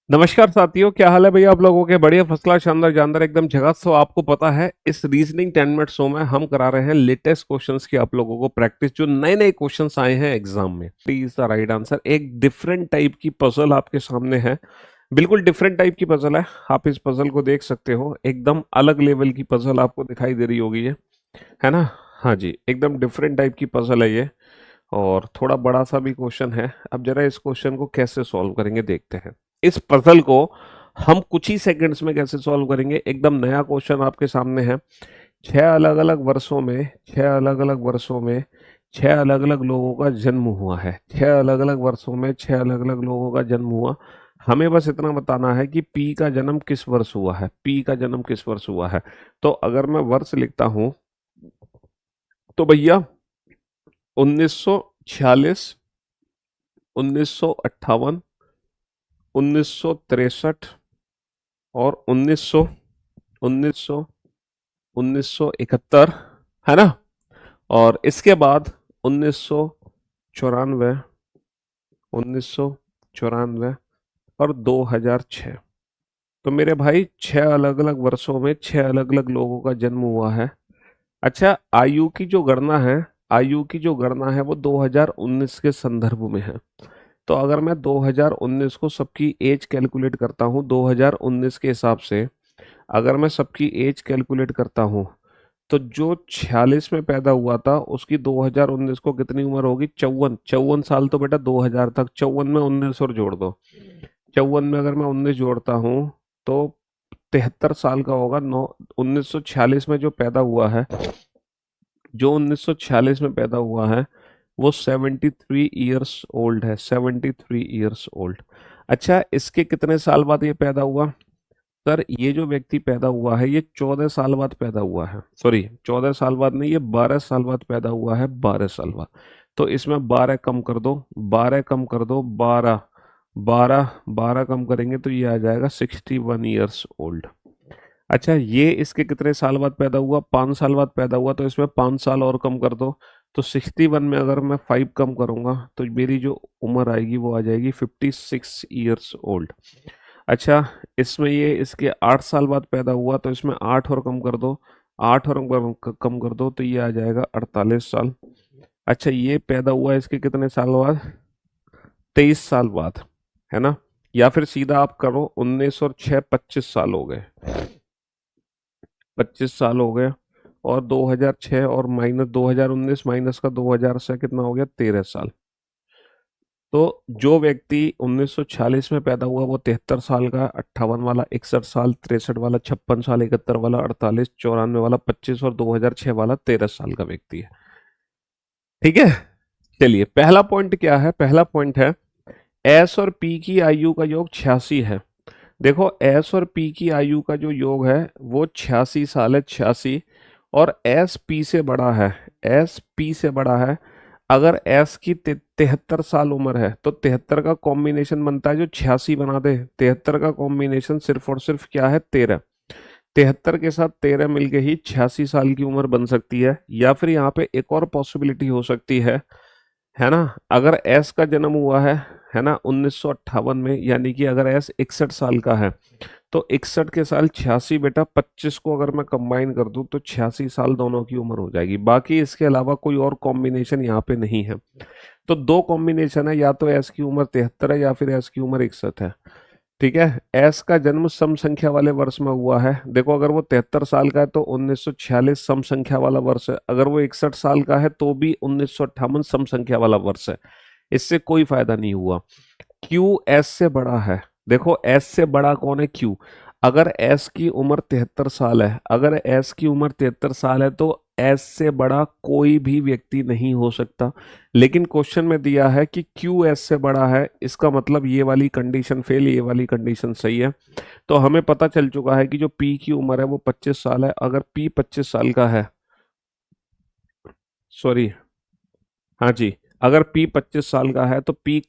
नमस्कार साथियों, क्या हाल है भैया आप लोगों के। बढ़िया, फर्स्ट क्लास, शानदार जानदार, एकदम झकास। तो आपको पता है इस रीजनिंग 10 मिनट शो में हम करा रहे हैं लेटेस्ट क्वेश्चंस की आप लोगों को प्रैक्टिस। जो नए नए क्वेश्चंस आए हैं एग्जाम में, प्लीज द राइट आंसर। एक डिफरेंट टाइप की पजल आपके सामने है, बिल्कुल डिफरेंट टाइप की पजल है। आप इस पजल को देख सकते हो, एकदम अलग लेवल की पजल आपको दिखाई दे रही होगी ये, है ना। हाँ जी, एकदम डिफरेंट टाइप की पजल है ये, और थोड़ा बड़ा सा भी क्वेश्चन है। अब जरा इस क्वेश्चन को कैसे सॉल्व करेंगे देखते हैं। इस पजल को हम कुछ ही सेकंड्स में कैसे सॉल्व करेंगे, एकदम नया क्वेश्चन आपके सामने है। 6 अलग अलग वर्षों में, 6 अलग अलग वर्षों में 6 अलग अलग लोगों का जन्म हुआ है। 6 अलग अलग वर्षों में 6 अलग अलग लोगों का जन्म हुआ। हमें बस इतना बताना है कि पी का जन्म किस वर्ष हुआ है, पी का जन्म किस वर्ष हुआ है। तो अगर मैं वर्ष लिखता हूं तो भैया 1946, 1958, 1963 और 1971, है ना। और इसके बाद 1994, 1994 और 2006। तो मेरे भाई 6 अलग अलग वर्षों में 6 अलग अलग लोगों का जन्म हुआ है। अच्छा, आयु की जो गणना है, आयु की जो गणना है वो 2019 के संदर्भ में है। तो अगर मैं 2019 को सबकी एज कैलकुलेट करता हूँ 2019 के हिसाब से, अगर मैं सबकी एज कैलकुलेट करता हूँ, तो जो 46 में पैदा हुआ था उसकी 2019 को कितनी उम्र होगी, 54। 54 साल तो बेटा 2000 तक, 54 में 19 और जोड़ दो। 54 में अगर मैं 19 जोड़ता हूँ तो 73 साल का होगा। 1946 में जो पैदा हुआ है, जो 1946 में पैदा हुआ है वो 73 ईयर्स ओल्ड है, 73 ईयर्स ओल्ड। अच्छा, इसके कितने साल बाद ये पैदा हुआ। सर, ये जो व्यक्ति पैदा हुआ है ये 14 साल बाद पैदा हुआ है। सॉरी, 14 साल बाद नहीं, ये 12 साल बाद पैदा हुआ है, 12 साल बाद। तो इसमें 12 कम कर दो, 12 कम कर दो, 12, 12, 12 कम करेंगे तो ये आ जाएगा 61 ईयर्स ओल्ड। अच्छा, ये इसके कितने साल बाद पैदा हुआ, 5 साल बाद पैदा हुआ, तो इसमें 5 साल और कम कर दो। तो 61 में अगर मैं 5 कम करूंगा तो मेरी जो उम्र आएगी वो आ जाएगी 56 ईयर्स ओल्ड। अच्छा, इसमें ये इसके 8 साल बाद पैदा हुआ, तो इसमें 8 और कम कर दो, 8 और कम कर दो तो ये आ जाएगा 48 साल। अच्छा, ये पैदा हुआ इसके कितने साल बाद, 23 साल बाद, है ना। या फिर सीधा आप करो, 19 और 6, 25 साल हो गए, 25 साल हो गए। और 2006 और माइनस 2019 माइनस का 2000 से कितना हो गया, 13 साल। तो जो व्यक्ति 1946 में पैदा हुआ वो 73 साल का, 58 वाला 61 साल, 63 वाला 56 साल, 71 वाला 48, 94 वाला 25 और 2006 वाला 13 साल का व्यक्ति है। ठीक है, चलिए पहला पॉइंट क्या है, पहला पॉइंट है एस और पी की आयु का योग 86 है। देखो, एस और पी की आयु का जो योग है वो 86 साल है, 86। और एस पी से बड़ा है, एस पी से बड़ा है। अगर एस की 73 साल उम्र है तो 73 का कॉम्बिनेशन बनता है जो 86 बना दे। 73 का कॉम्बिनेशन सिर्फ और सिर्फ क्या है, 13। 73 के साथ 13 मिलके ही 86 साल की उम्र बन सकती है। या फिर यहाँ पे एक और पॉसिबिलिटी हो सकती है ना। अगर एस का जन्म हुआ है ना 1958 में, यानी कि अगर एस 61 साल का है तो 61 के साल 86 बेटा 25 को अगर मैं कंबाइन कर दूं तो 86 साल दोनों की उम्र हो जाएगी। बाकी इसके अलावा कोई और कॉम्बिनेशन यहाँ पे नहीं है। तो दो कॉम्बिनेशन है, या तो एस की उम्र 73 है या फिर एस की उम्र 61 है। ठीक है, एस का जन्म सम संख्या वाले वर्ष में हुआ है। देखो, अगर वो 73 साल का है तो 1946 सम संख्या वाला वर्ष है, अगर वो 61 साल का है तो भी 1958 सम संख्या वाला वर्ष है। इससे कोई फायदा नहीं हुआ। क्यू एस से बड़ा है। देखो, एस से बड़ा कौन है, क्यू। अगर एस की उम्र 73 साल है, अगर एस की उम्र 73 साल है तो एस से बड़ा कोई भी व्यक्ति नहीं हो सकता। लेकिन क्वेश्चन में दिया है कि क्यू एस से बड़ा है, इसका मतलब ये वाली कंडीशन फेल, ये वाली कंडीशन सही है। तो हमें पता चल चुका है कि जो पी की उम्र है वो 25 साल है। अगर पी 25 साल का है, सॉरी, हाँ जी, अगर पी 25 साल का है तो पी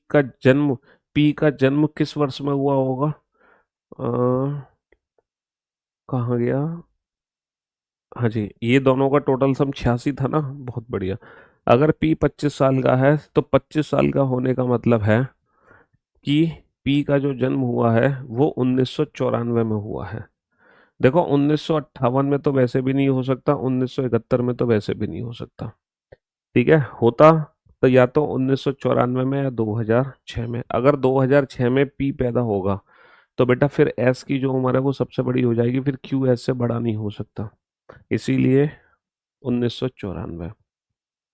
का जन्म किस वर्ष में हुआ होगा। कहाँ गया, हाँ जी, ये दोनों का टोटल सम 86 था ना, बहुत बढ़िया। अगर पी 25 साल का है तो 25 साल का होने का मतलब है कि पी का जो जन्म हुआ है वो 1994 में हुआ है। देखो 1958 में तो वैसे भी नहीं हो सकता, 1971 में तो वैसे भी नहीं हो सकता। ठीक है, होता तो या तो 1994 में या 2006 में। अगर 2006 में पी पैदा होगा तो बेटा फिर एस की जो उम्र है वो सबसे बड़ी हो जाएगी, फिर क्यू एस से बड़ा नहीं हो सकता, इसीलिए 1994।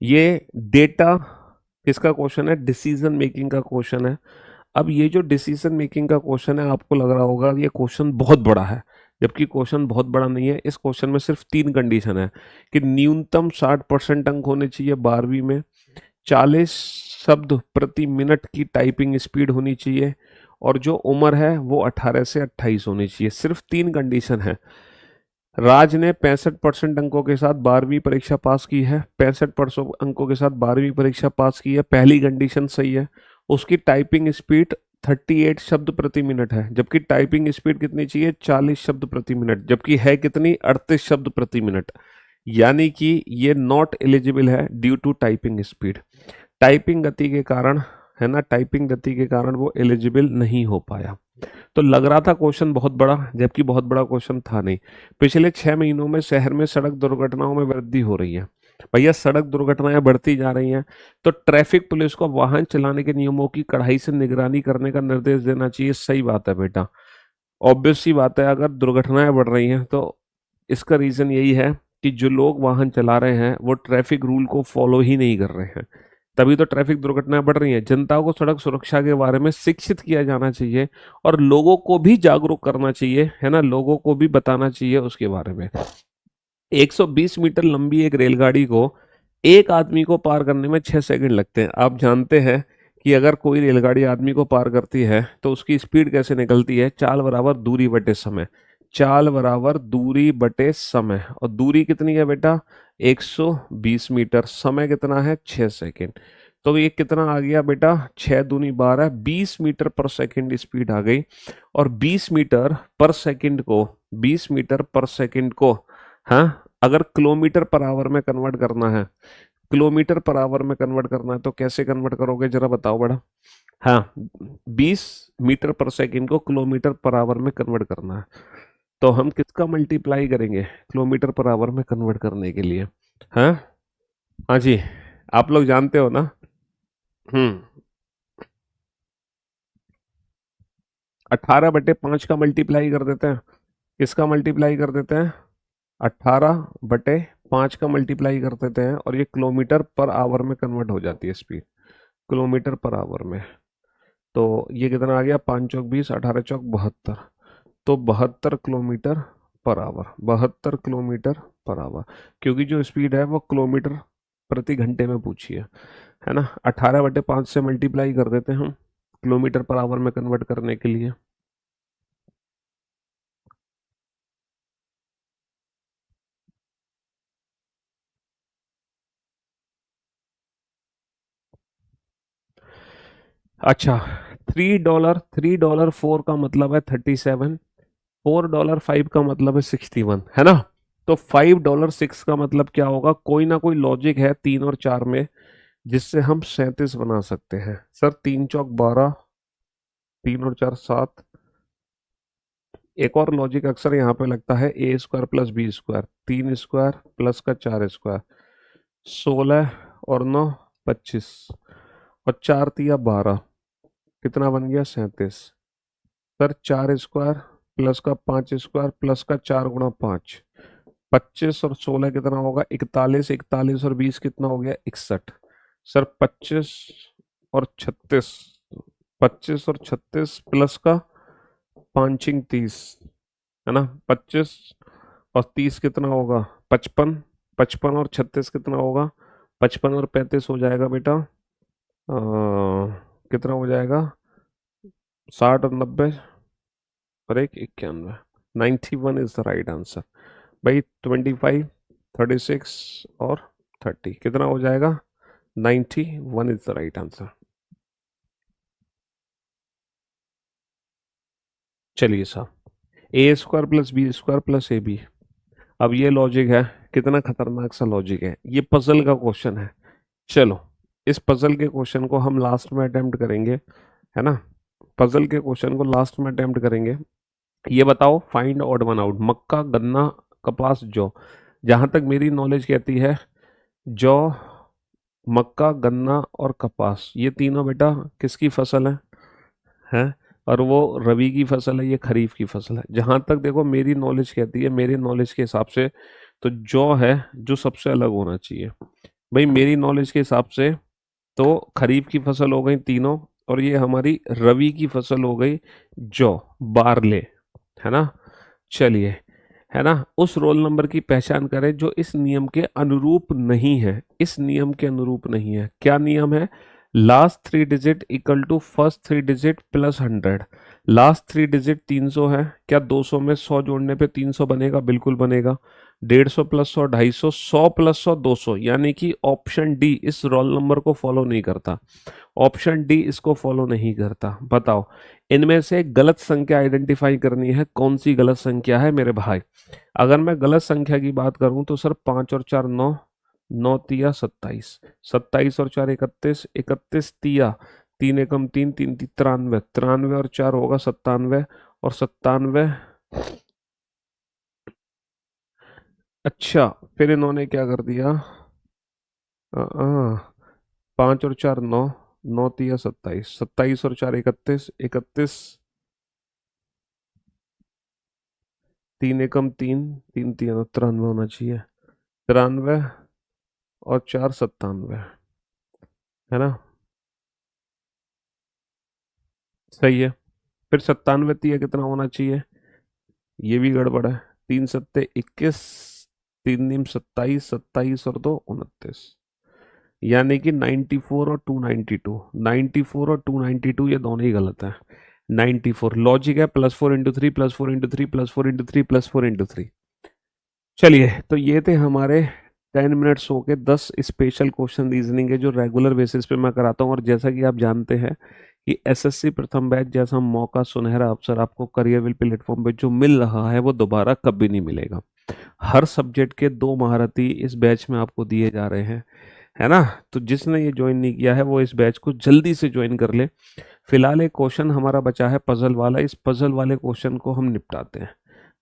ये डेटा किसका क्वेश्चन है? डिसीजन मेकिंग का क्वेश्चन है। अब ये जो डिसीजन मेकिंग का क्वेश्चन है, आपको लग रहा होगा ये क्वेश्चन बहुत बड़ा है, जबकि क्वेश्चन बहुत बड़ा नहीं है। इस क्वेश्चन में सिर्फ 3 कंडीशन है कि न्यूनतम 60% अंक होने चाहिए 12वीं में, 40 शब्द प्रति मिनट की टाइपिंग स्पीड होनी चाहिए, और जो उम्र है वो 18 से 28 होनी चाहिए। सिर्फ 3 कंडीशन है। राज ने 65% अंकों के साथ 12वीं परीक्षा पास की है, 65% अंकों के साथ 12वीं परीक्षा पास की है, पहली कंडीशन सही है। उसकी टाइपिंग स्पीड 38 शब्द प्रति मिनट है, जबकि टाइपिंग स्पीड कितनी चाहिए? 40 शब्द प्रति मिनट, जबकि है कितनी? 38 शब्द प्रति मिनट। यानी कि ये नॉट एलिजिबल है due to typing speed. Typing गति के कारण, है ना, टाइपिंग गति के कारण वो एलिजिबल नहीं हो पाया। तो लग रहा था क्वेश्चन बहुत बड़ा, जबकि बहुत बड़ा क्वेश्चन था नहीं। पिछले 6 महीनों में शहर में सड़क दुर्घटनाओं में वृद्धि हो रही है। भैया सड़क दुर्घटनाएं बढ़ती जा रही हैं, तो ट्रैफिक पुलिस को वाहन चलाने के नियमों की कड़ाई से निगरानी करने का निर्देश देना चाहिए। सही बात है बेटा, ऑब्वियस सी बात है। अगर दुर्घटनाएं बढ़ रही हैं तो इसका रीजन यही है कि जो लोग वाहन चला रहे हैं वो ट्रैफिक रूल को फॉलो ही नहीं कर रहे हैं, तभी तो ट्रैफिक दुर्घटनाएं बढ़ रही हैं। जनता को सड़क सुरक्षा के बारे में शिक्षित किया जाना चाहिए और लोगों को भी जागरूक करना चाहिए, है ना, लोगों को भी बताना चाहिए उसके बारे में। 120 मीटर लंबी एक रेलगाड़ी को एक आदमी को पार करने में 6 सेकंड लगते हैं। आप जानते हैं कि अगर कोई रेलगाड़ी आदमी को पार करती है तो उसकी स्पीड कैसे निकलती है? चाल बराबर दूरी बटे समय। चाल बराबर दूरी बटे समय, और दूरी कितनी है बेटा? 120 मीटर। समय कितना है? 6 सेकंड। तो ये कितना आ गया बेटा? 6 दूनी 12, 20 मीटर पर सेकंड स्पीड आ गई। और 20 मीटर पर सेकंड को, 20 मीटर पर सेकंड को, हाँ, अगर किलोमीटर पर आवर में कन्वर्ट करना है, किलोमीटर पर आवर में कन्वर्ट करना है तो कैसे कन्वर्ट करोगे जरा बताओ बड़ा? हाँ, 20 मीटर पर सेकंड को किलोमीटर पर आवर में कन्वर्ट करना है, तो हम किसका मल्टीप्लाई करेंगे किलोमीटर पर आवर में कन्वर्ट करने के लिए? हाँ, हाँ जी, आप लोग जानते हो ना। हम्म 18/5 का मल्टीप्लाई कर देते हैं। किसका मल्टीप्लाई कर देते हैं? 18/5 का मल्टीप्लाई कर देते हैं, और ये किलोमीटर पर आवर में कन्वर्ट हो जाती है स्पीड, किलोमीटर पर आवर में। तो ये कितना आ गया? 5 चौक 20, 18 चौक 72, तो 72 kilometre per hour, 72 kilometre per hour, क्योंकि जो स्पीड है वो किलोमीटर प्रति घंटे में पूछी है ना। 18/5 से मल्टीप्लाई कर देते हैं हम किलोमीटर पर आवर में कन्वर्ट करने के लिए। अच्छा, $3 का मतलब है 37, $4 का मतलब है 61, है ना। तो $5 का मतलब क्या होगा? कोई ना कोई लॉजिक है 3 और 4 में जिससे हम 37 बना सकते हैं। सर 3 चौक 12, 3 और 4 7। एक और लॉजिक अक्सर यहाँ पे लगता है, a² + b², 3² प्लस का 4², 16 और 9 25, और 4 × 3 = 12, कितना बन गया? 37। सर 4² प्लस का 5² प्लस का 4 × 5, 25 और 16 कितना होगा? 41, 41 और 20 कितना हो गया? 61। सर 25 और 36, 25 और 36 प्लस का 5 × 30, है ना, 25 और 30 कितना होगा? 55। 55 और 36 कितना होगा? 55 और 35 हो जाएगा बेटा, कितना हो जाएगा? 60 और 90 और 1 91। 91 इज द राइट आंसर। भाई 25, 36 और 30 कितना हो जाएगा? 91 इज द राइट आंसर। चलिए साहब, a² + b² + ab। अब ये लॉजिक है, कितना खतरनाक सा लॉजिक है, ये पजल का क्वेश्चन है। चलो, इस पजल के क्वेश्चन को हम लास्ट में अटेम्प्ट करेंगे, है ना। पजल के क्वेश्चन को लास्ट में अटेम्प्ट करेंगे। ये बताओ, फाइंड ऑड वन आउट। मक्का, गन्ना, कपास, जौ। जहां तक मेरी नॉलेज कहती है, जौ, मक्का, गन्ना और कपास, ये तीनों बेटा किसकी फसल है? और वो रबी की फसल है, ये खरीफ की फसल है। जहां तक देखो मेरी नॉलेज कहती है, मेरे नॉलेज के हिसाब से तो जौ है जो सबसे अलग होना चाहिए। भाई मेरी नॉलेज के हिसाब से तो खरीफ की फसल हो गई तीनों, और ये हमारी रबी की फसल हो गई जौ, बारले, है ना। चलिए, है ना। उस रोल नंबर की पहचान करें जो इस नियम के अनुरूप नहीं है। इस नियम के अनुरूप नहीं है। क्या नियम है? Last 3 digit equal to first 3 digit plus 100। Last 3 digit 300 है। क्या 200 में 100 जोड़ने पे 300 बनेगा? बिल्कुल बनेगा। 150 प्लस 100 250, 100 प्लस 100 200। यानी कि ऑप्शन डी इस रोल नंबर को फॉलो नहीं करता। ऑप्शन डी इसको फॉलो नहीं करता। बताओ, इनमें से गलत संख्या आइडेंटिफाई करनी है। कौन सी गलत संख्या है मेरे भाई? अगर मैं गलत संख्या की बात करूं तो सर 5 और 4 9, 9 तिया 27, 27 और 4 31, 31 तिया 3 एकम 3, 3 93, 93 और 4 होगा 97, और 97। अच्छा, फिर इन्होंने क्या कर दिया? 5 और 4 9, 9 तिया 27, 27 और 4 31, 31, 3 एकम 3, 3 तिया 93 होना चाहिए। 93 और 4 97, है ना। सही है। फिर 97 तिया कितना होना चाहिए? ये भी गड़बड़ है। 3 सत्ते 21, 3 नीम 27, 27 और 2 29। यानी कि 94 और 292, 94 और 292 ये दोनों ही गलत है। 94 लॉजिक है, +4 इंटू 3 +4 इंटू 3 +4 इंटू 3 +4 इंटू 3। चलिए, तो ये थे हमारे 10 मिनट्स हो के 10 स्पेशल क्वेश्चन रीजनिंग के जो रेगुलर बेसिस पे मैं कराता हूँ। और जैसा कि आप जानते हैं कि एसएससी प्रथम बैच जैसा मौका, सुनहरा अवसर आपको करियरविल प्लेटफॉर्म पे जो मिल रहा है वो दोबारा कभी नहीं मिलेगा। हर सब्जेक्ट के 2 महारथी इस बैच में आपको दिए जा रहे हैं, है ना। तो जिसने ये ज्वाइन नहीं किया है वो इस बैच को जल्दी से ज्वाइन कर ले। फिलहाल एक क्वेश्चन हमारा बचा है पजल वाला। इस पजल वाले क्वेश्चन को हम निपटाते हैं।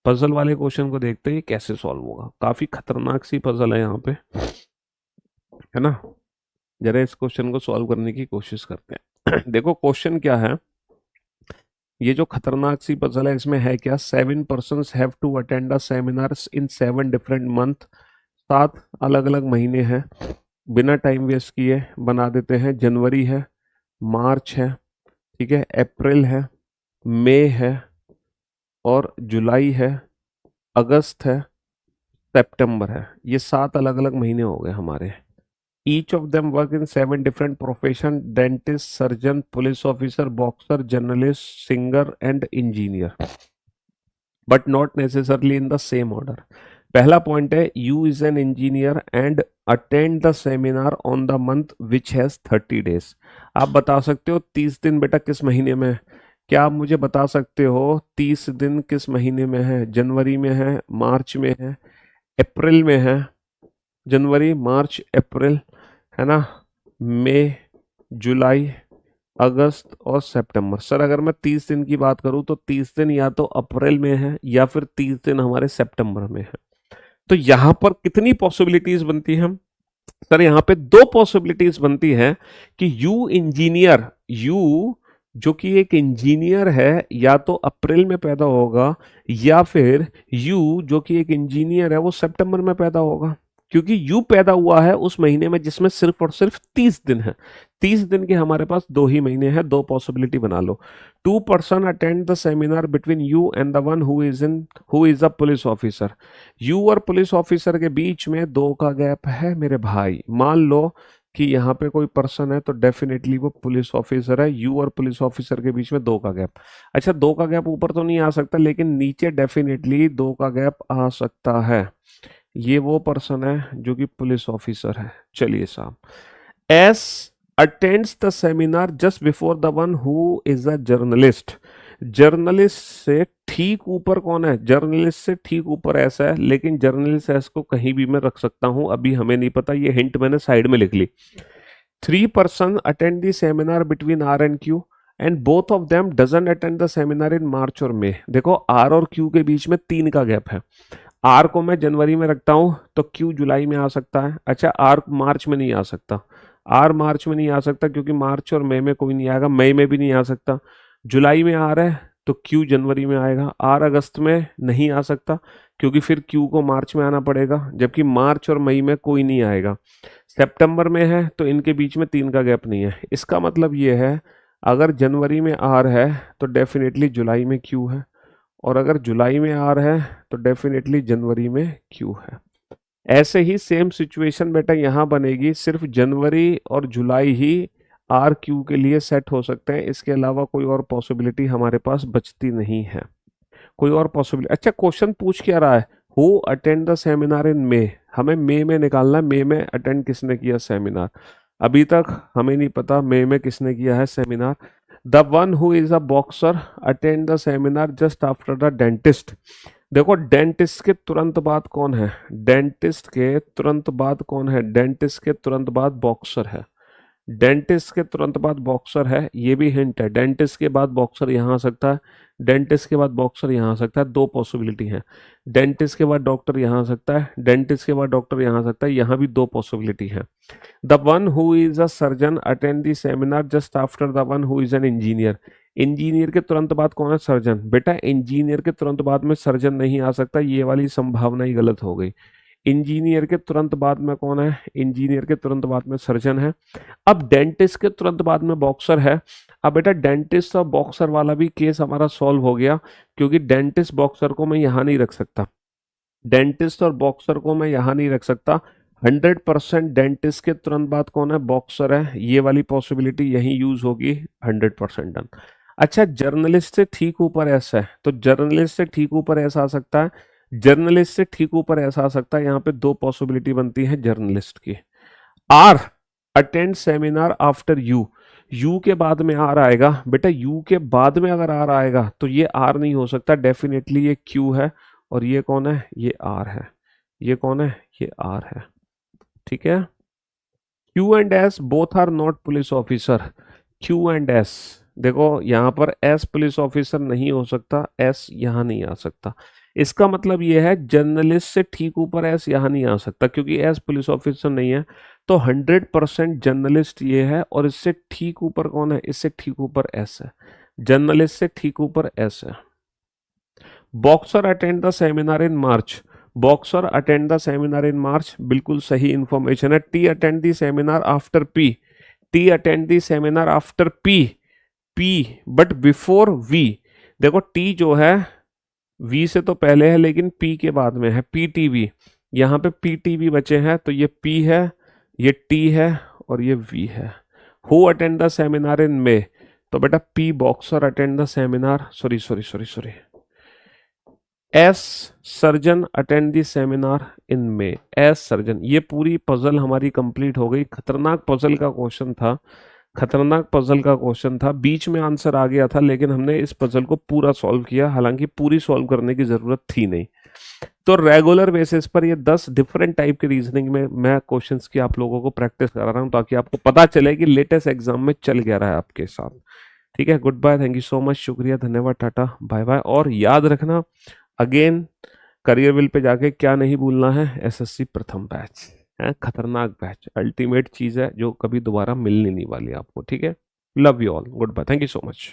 पजल वाले क्वेश्चन को देखते हैं कैसे सॉल्व होगा। काफी खतरनाक सी पजल है यहाँ पे, है ना। जरा इस क्वेश्चन को सॉल्व करने की कोशिश करते हैं। देखो क्वेश्चन क्या है। ये जो खतरनाक सी पजल है इसमें है क्या? 7 persons have to attend a seminars in 7 different month. 7 अलग अलग महीने हैं। बिना टाइम वेस्ट किए बना देते हैं। जनवरी है, मार्च है, ठीक है, अप्रैल है, मई है, और जुलाई है, अगस्त है, सितंबर है। ये 7 अलग अलग महीने हो गए हमारे। Each of them work in 7 different profession: dentist, surgeon, police officer, boxer, journalist, singer and engineer, but not necessarily in the same order. पहला पॉइंट है, you is an engineer and attend the seminar on the month which has 30 days. आप बता सकते हो 30 दिन बेटा किस महीने में है? क्या आप मुझे बता सकते हो 30 दिन किस महीने में है? जनवरी में है, मार्च में है, अप्रैल में है। जनवरी, मार्च, अप्रैल, है ना, मई, जुलाई, अगस्त और सितंबर। सर अगर मैं 30 दिन की बात करूं तो 30 दिन या तो अप्रैल में है या फिर 30 दिन हमारे सितंबर में है। तो यहां पर कितनी पॉसिबिलिटीज बनती है? सर यहाँ पे 2 पॉसिबिलिटीज बनती है कि यू इंजीनियर, यू जो कि एक इंजीनियर है, या तो अप्रैल में पैदा होगा, या फिर यू जो कि एक इंजीनियर है वो सितंबर में पैदा होगा। क्योंकि यू पैदा हुआ है उस महीने में जिसमें सिर्फ और सिर्फ 30 दिन है। 30 दिन के हमारे पास 2 ही महीने हैं। 2 पॉसिबिलिटी बना लो। 2 person attend the seminar between you and the one who is a police officer. You और पुलिस ऑफिसर के बीच में 2 का गैप है मेरे भाई। मान लो कि यहाँ पे कोई पर्सन है तो डेफिनेटली वो पुलिस ऑफिसर है। यू और पुलिस ऑफिसर के बीच में 2 का गैप। अच्छा, 2 का गैप ऊपर तो नहीं आ सकता, लेकिन नीचे डेफिनेटली 2 का गैप आ सकता है। ये वो पर्सन है जो कि पुलिस ऑफिसर है। चलिए साहब, S attends the seminar just before the one who is a journalist. Journalist से ठीक ऊपर कौन है? जर्नलिस्ट से ठीक ऊपर ऐसा है, लेकिन जर्नलिस्ट एस को कहीं भी मैं रख सकता हूं, अभी हमें नहीं पता। ये हिंट मैंने साइड में लिख ली। 3 person attend the seminar between R and Q. And both of them doesn't attend the seminar in March और मई। देखो आर और क्यू के बीच में 3 का गैप है। आर को मैं जनवरी में रखता हूं तो क्यू जुलाई में आ सकता है। अच्छा, आर मार्च में नहीं आ सकता, आर मार्च में नहीं आ सकता क्योंकि मार्च और मई में कोई नहीं आएगा, मई में भी नहीं आ सकता। जुलाई में आ रहा है तो क्यू जनवरी में आएगा। आर अगस्त में नहीं आ सकता क्योंकि फिर क्यू को मार्च में आना पड़ेगा, जबकि मार्च और मई में कोई नहीं आएगा। सितंबर में है तो इनके बीच में 3 का गैप नहीं है। इसका मतलब ये है अगर जनवरी में आर है तो डेफिनेटली जुलाई में क्यू है, और अगर जुलाई में आर है तो डेफिनेटली जनवरी में क्यू है। ऐसे ही सेम सिचुएशन बेटा यहाँ बनेगी, सिर्फ जनवरी और जुलाई ही आर क्यू के लिए सेट हो सकते हैं, इसके अलावा कोई और पॉसिबिलिटी हमारे पास बचती नहीं है। कोई और पॉसिबिलिटी। अच्छा, क्वेश्चन पूछ क्या रहा है, who attend the seminar in May. हमें मे में निकालना है, मे में अटेंड किसने किया सेमिनार। अभी तक हमें नहीं पता मे में किसने किया है seminar. The one who is a boxer attend the seminar just after the dentist. देखो डेंटिस्ट के तुरंत बाद कौन है, डेंटिस्ट के तुरंत बाद कौन है, डेंटिस्ट के तुरंत बाद बॉक्सर है। डेंटिस्ट के तुरंत बाद बॉक्सर है, ये भी हिंट है। डेंटिस्ट के बाद बॉक्सर यहाँ आ सकता है, डेंटिस्ट के बाद बॉक्सर यहाँ आ सकता है, 2 पॉसिबिलिटी है। डेंटिस्ट के बाद डॉक्टर यहाँ आ सकता है, डेंटिस्ट के बाद डॉक्टर यहाँ आ सकता है, यहाँ भी 2 पॉसिबिलिटी है। The one who is a surgeon attend the seminar just after the one who is an engineer. Engineer के तुरंत बाद कौन है, सर्जन। बेटा इंजीनियर के तुरंत बाद में सर्जन नहीं आ सकता, ये वाली संभावना ही गलत हो गई। इंजीनियर के तुरंत बाद में कौन है, इंजीनियर के तुरंत बाद में सर्जन है। अब डेंटिस्ट के तुरंत बाद में बॉक्सर है। अब बेटा डेंटिस्ट और बॉक्सर वाला भी केस हमारा सॉल्व हो गया, क्योंकि डेंटिस्ट बॉक्सर को मैं यहां नहीं रख सकता, डेंटिस्ट और बॉक्सर को मैं यहां नहीं रख सकता। 100% डेंटिस्ट के तुरंत बाद कौन है, बॉक्सर है, ये वाली पॉसिबिलिटी यही यूज होगी। 100% डन। अच्छा, जर्नलिस्ट से ठीक ऊपर ऐसा है, तो जर्नलिस्ट से ठीक ऊपर ऐसा आ सकता है, जर्नलिस्ट से ठीक ऊपर ऐसा आ सकता है। यहाँ पे 2 पॉसिबिलिटी बनती है जर्नलिस्ट की। R attend seminar after U. U के बाद में आर आएगा। बेटा यू के बाद में अगर आर आएगा तो ये आर नहीं हो सकता, डेफिनेटली ये क्यू है, और ये कौन है, ये आर है। ये कौन है, ये आर है। ठीक है। Q and S both are not police officer. Q and S, देखो यहां पर एस पुलिस ऑफिसर नहीं हो सकता, एस यहां नहीं आ सकता। इसका मतलब यह है जर्नलिस्ट से ठीक ऊपर एस यहां नहीं आ सकता, क्योंकि एस पुलिस ऑफिसर नहीं है। तो 100% जर्नलिस्ट ये है, और इससे ठीक ऊपर कौन है, इससे ठीक ऊपर एस है। जर्नलिस्ट से ठीक ऊपर एस है। Boxer attend the seminar in March. Boxer attend the seminar in March, बिल्कुल सही इंफॉर्मेशन है। T attend the seminar after P. T attend the seminar after P, P but before V. देखो T जो है we से तो पहले है, लेकिन पी के बाद में है, पीटीवी। यहाँ पे पीटीवी बचे हैं, तो ये पी है, ये टी है, और ये वी है। Who attend the seminar in May. तो बेटा P boxer attend the seminar, sorry sorry sorry sorry, S surgeon attend the seminar in May. S surgeon. ये पूरी पजल हमारी कंप्लीट हो गई। खतरनाक पजल का क्वेश्चन था, खतरनाक पजल का क्वेश्चन था। बीच में आंसर आ गया था, लेकिन हमने इस पजल को पूरा सॉल्व किया, हालांकि पूरी सॉल्व करने की जरूरत थी नहीं। तो रेगुलर बेसिस पर ये 10 डिफरेंट टाइप के रीजनिंग में मैं क्वेश्चंस की आप लोगों को प्रैक्टिस करा रहा हूं, ताकि आपको पता चले कि लेटेस्ट एग्जाम में चल क्या रहा है आपके साथ। ठीक है, good bye, thank you so much, शुक्रिया, धन्यवाद, टाटा बाय बाय। और याद रखना अगेन, करियर विल पे जाके क्या नहीं भूलना है, एसएससी प्रथम बैच है, खतरनाक बैच, अल्टीमेट चीज है जो कभी दोबारा मिलने नहीं वाली आपको। ठीक है, love you all, good bye, thank you so much.